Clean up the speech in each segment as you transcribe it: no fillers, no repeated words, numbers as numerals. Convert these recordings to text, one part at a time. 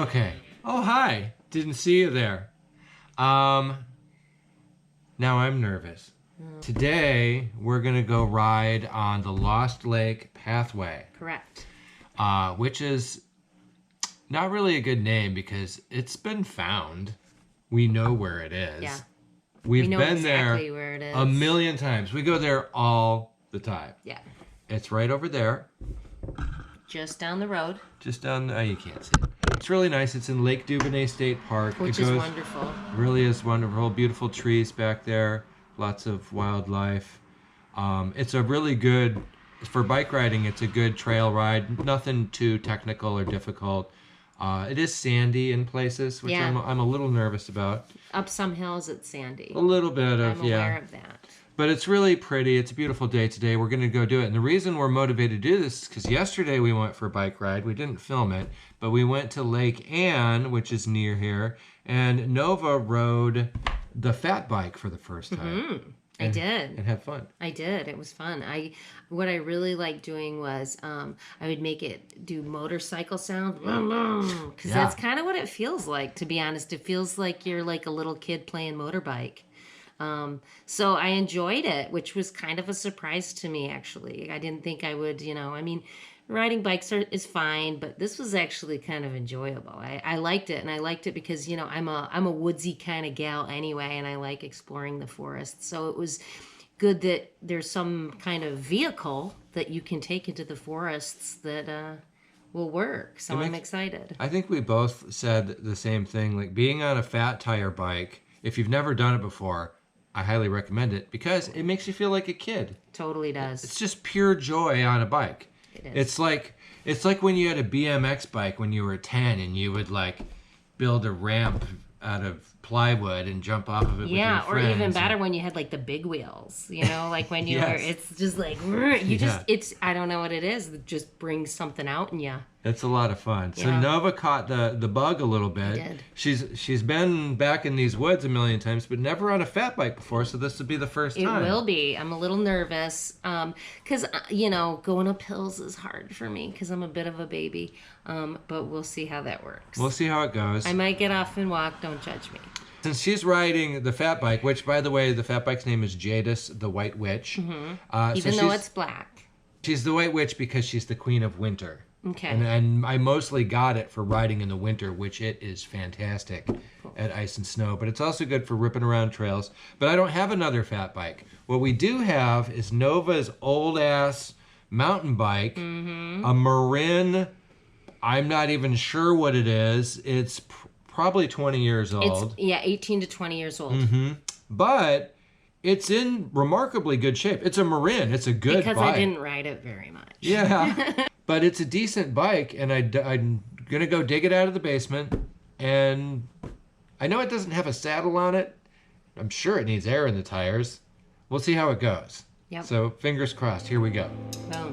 Okay. Oh, hi. Didn't see you there. Now I'm nervous. Today, we're going to go ride on the Lost Lake Pathway. Correct. Which is not really a good name because it's been found. We know where it is. Yeah. We've we know been exactly there where it is. a million times. We go there all the time. Yeah. It's right over there. Just down the road. Just down, you can't see it. It's really nice. It's in Lake Dubonnet State Park. Which is wonderful. Really is wonderful. Beautiful trees back there. Lots of wildlife. It's a really good, for bike riding, it's a good trail ride. Nothing too technical or difficult. It is sandy in places, which Yeah. I'm a little nervous about. Up some hills, it's sandy. A little bit of, I'm aware of that. But it's really pretty. It's a beautiful day today. We're going to go do it. And the reason we're motivated to do this is because yesterday we went for a bike ride. We didn't film it, but we went to Lake Ann, which is near here, and Nova rode the fat bike for the first time. Mm-hmm. I did. And had fun. I did. It was fun. What I really liked doing was I would make it do motorcycle sound because that's kind of what it feels like, to be honest. It feels like you're like a little kid playing motorbike. So I enjoyed it, which was kind of a surprise to me, actually. I didn't think I would, riding bikes is fine, but this was actually kind of enjoyable. I liked it, and I liked it because, I'm a woodsy kind of gal anyway, and I like exploring the forest. So it was good that there's some kind of vehicle that you can take into the forests that will work. So I'm excited. I think we both said the same thing, like being on a fat tire bike, if you've never done it before, I highly recommend it because it makes you feel like a kid. Totally does. It's just pure joy on a bike. It is. It's like when you had a BMX bike when you were 10 and you would like build a ramp out of plywood and jump off of it with your friends. Or even better when you had like the big wheels, like when you Yes. were, it's just like, I don't know what it is. It just brings something out in you. It's a lot of fun. So Yeah. Nova caught the bug a little bit. Did. She's been back in these woods a million times, but never on a fat bike before. So this would be the first time. It will be. I'm a little nervous because going up hills is hard for me because I'm a bit of a baby. But we'll see how that works. We'll see how it goes. I might get off and walk. Don't judge me. Since she's riding the fat bike, which by the way, the fat bike's name is Jadis, the White Witch. Mm-hmm. Even though it's black. She's the White Witch because she's the Queen of Winter. Okay. And I mostly got it for riding in the winter, which it is fantastic at ice and snow. But it's also good for ripping around trails. But I don't have another fat bike. What we do have is Nova's old-ass mountain bike, a Marin. I'm not even sure what it is. It's probably 20 years old. It's 18 to 20 years old. Mm-hmm. But it's in remarkably good shape. It's a Marin. It's a good bike. Because I didn't ride it very much. Yeah. But it's a decent bike, and I'm going to go dig it out of the basement. And I know it doesn't have a saddle on it. I'm sure it needs air in the tires. We'll see how it goes. Yep. So fingers crossed. Here we go. Boom.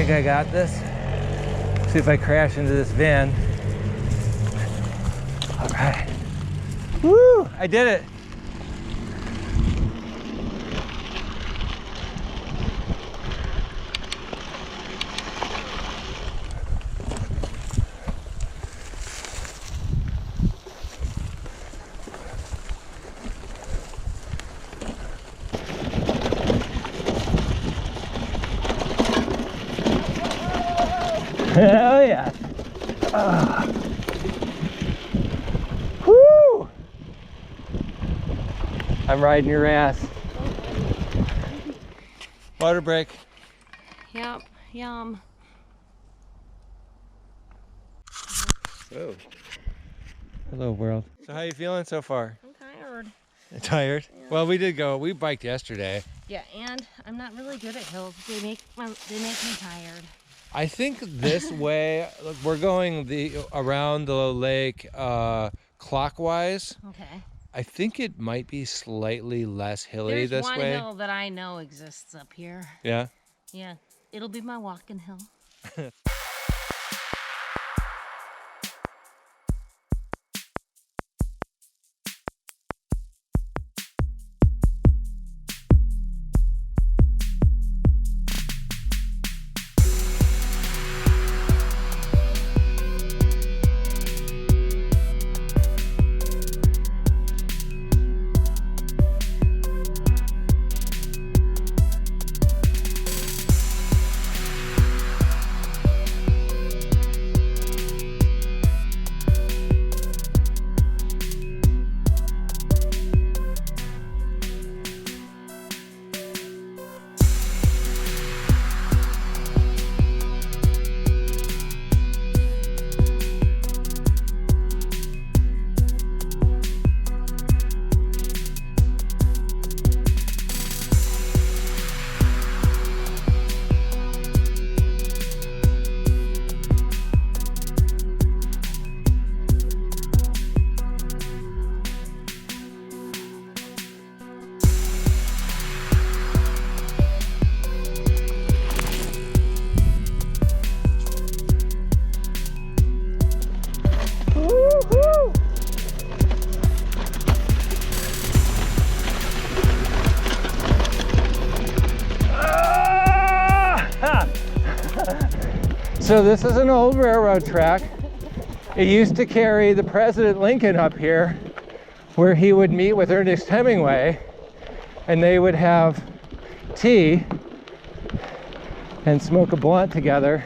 think I got this. See if I crash into this van. All right. Woo! I did it. Hell yeah. Woo! I'm riding your ass. Water break. Yep, yum. Oh. Hello, world. So how you feeling so far? I'm tired. Tired? Yeah. Well, we biked yesterday. Yeah, and I'm not really good at hills. They make me tired. I think this way, look, we're going around the lake clockwise. Okay. I think it might be slightly less hilly There's this one way. hill that I know exists up here. Yeah? Yeah, it'll be my walking hill. So this is an old railroad track. It used to carry the President Lincoln up here, where he would meet with Ernest Hemingway, and they would have tea and smoke a blunt together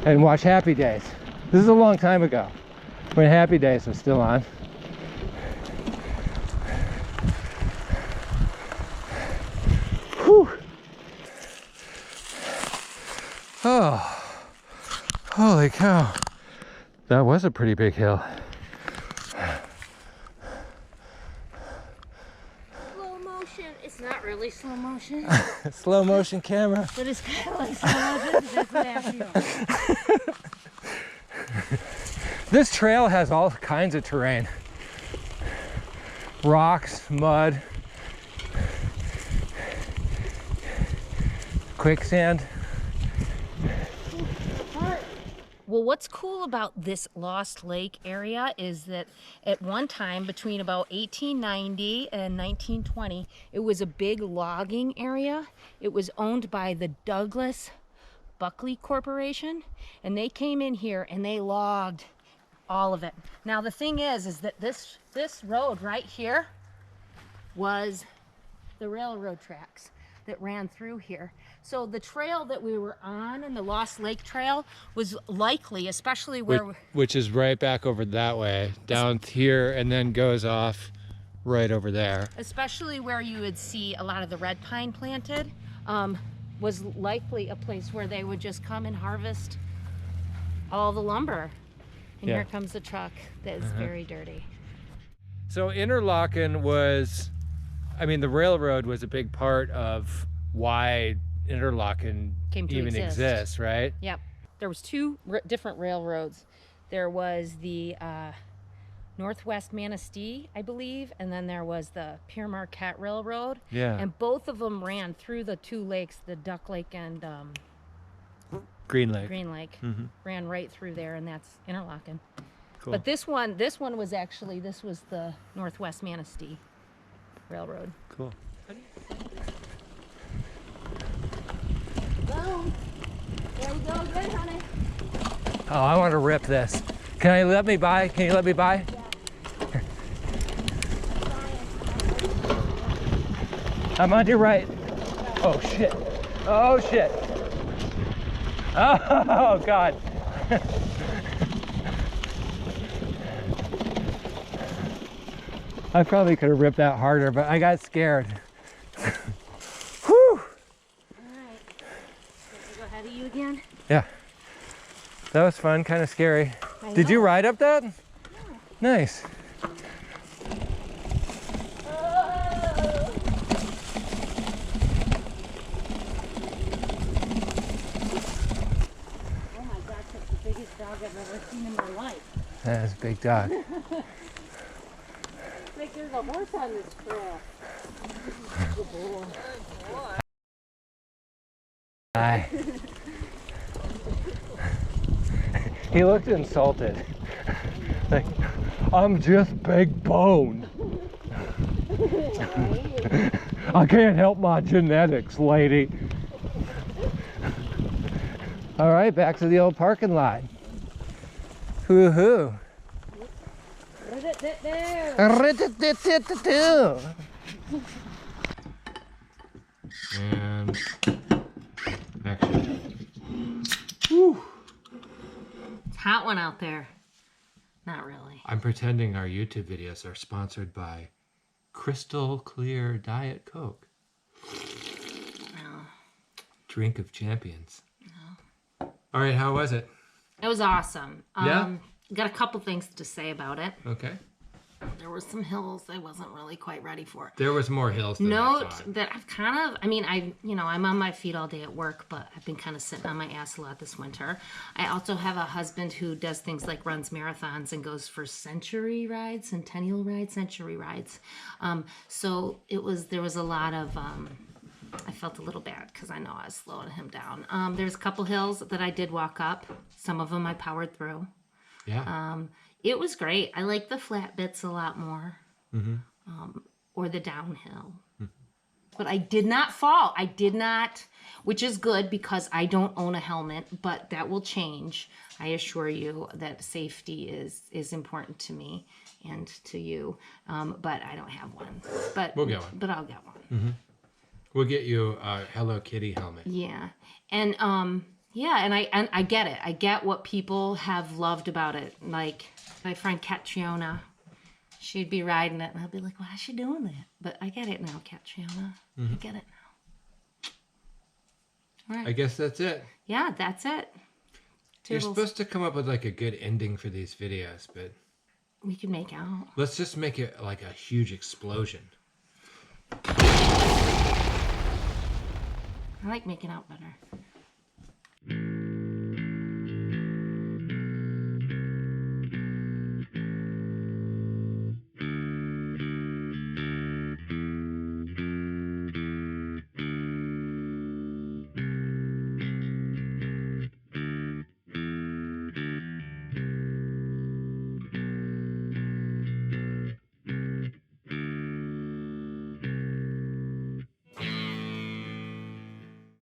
and watch Happy Days. This is a long time ago, when Happy Days was still on. Whew. Oh. Holy cow, that was a pretty big hill. Slow motion. It's not really slow motion. Slow motion camera. But it's kind of like slow motion. That's what I feel. This trail has all kinds of terrain. Rocks, mud, quicksand. Well, what's cool about this Lost Lake area is that at one time between about 1890 and 1920, it was a big logging area. It was owned by the Douglas Buckley Corporation, and they came in here and they logged all of it. Now the thing is that this road right here was the railroad tracks that ran through here. So the trail that we were on, and the Lost Lake Trail, was likely, especially where... Which is right back over that way, down here, and then goes off right over there. Especially where you would see a lot of the red pine planted, was likely a place where they would just come and harvest all the lumber. And here comes the truck that is very dirty. So Interlochen was, I mean, the railroad was a big part of why Interlochen even exists, right? Yep. There was two different railroads. There was the Northwest Manistee, I believe, and then there was the Pere Marquette Railroad. Yeah. And both of them ran through the two lakes, the Duck Lake and Green Lake. Green Lake. Ran right through there, and that's Interlochen. Cool. But this one was actually, this was the Northwest Manistee Railroad. Cool. Boom. There we go. Good, honey. Oh, I want to rip this. Can you let me by? Can you let me by? Yeah. I'm on your right. Oh shit. Oh shit. Oh God. I probably could have ripped that harder, but I got scared. Whew. All right. Go ahead of you again. Yeah. That was fun, kind of scary. Did you ride up that? Yeah. Nice. I've ever seen in my life. That's a big dog. It's like there's a horse on this trail. Good boy. Hi. He looked insulted. Like, I'm just big bone. I can't help my genetics, lady. All right, back to the old parking lot. Woohoo! And action. Woo. It's a hot one out there. Not really. I'm pretending our YouTube videos are sponsored by Crystal Clear Diet Coke. No. Drink of champions. No. All right, how was it? It was awesome. Yeah? Got a couple things to say about it. Okay. There were some hills I wasn't really quite ready for. There was more hills than I Note thought. that I've kind of, I'm on my feet all day at work, but I've been kind of sitting on my ass a lot this winter. I also have a husband who does things like runs marathons and goes for century rides. So there was a lot of, I felt a little bad because I know I was slowing him down. There's a couple hills that I did walk up. Some of them I powered through. Yeah. It was great. I like the flat bits a lot more, or the downhill. But I did not fall. I did not, which is good because I don't own a helmet, but that will change. I assure you that safety is important to me and to you, but I don't have one. But We'll get one. But I'll get one. We'll get you a Hello Kitty helmet. Yeah, and I get it. I get what people have loved about it. Like my friend Catriona, she'd be riding it, and I'd be like, "Why is she doing that?" But I get it now, Catriona. I get it now. All right. I guess that's it. Yeah, that's it. You're Toodles. supposed to come up with like a good ending for these videos, but We can make out. let's just make it like a huge explosion. I like making out better.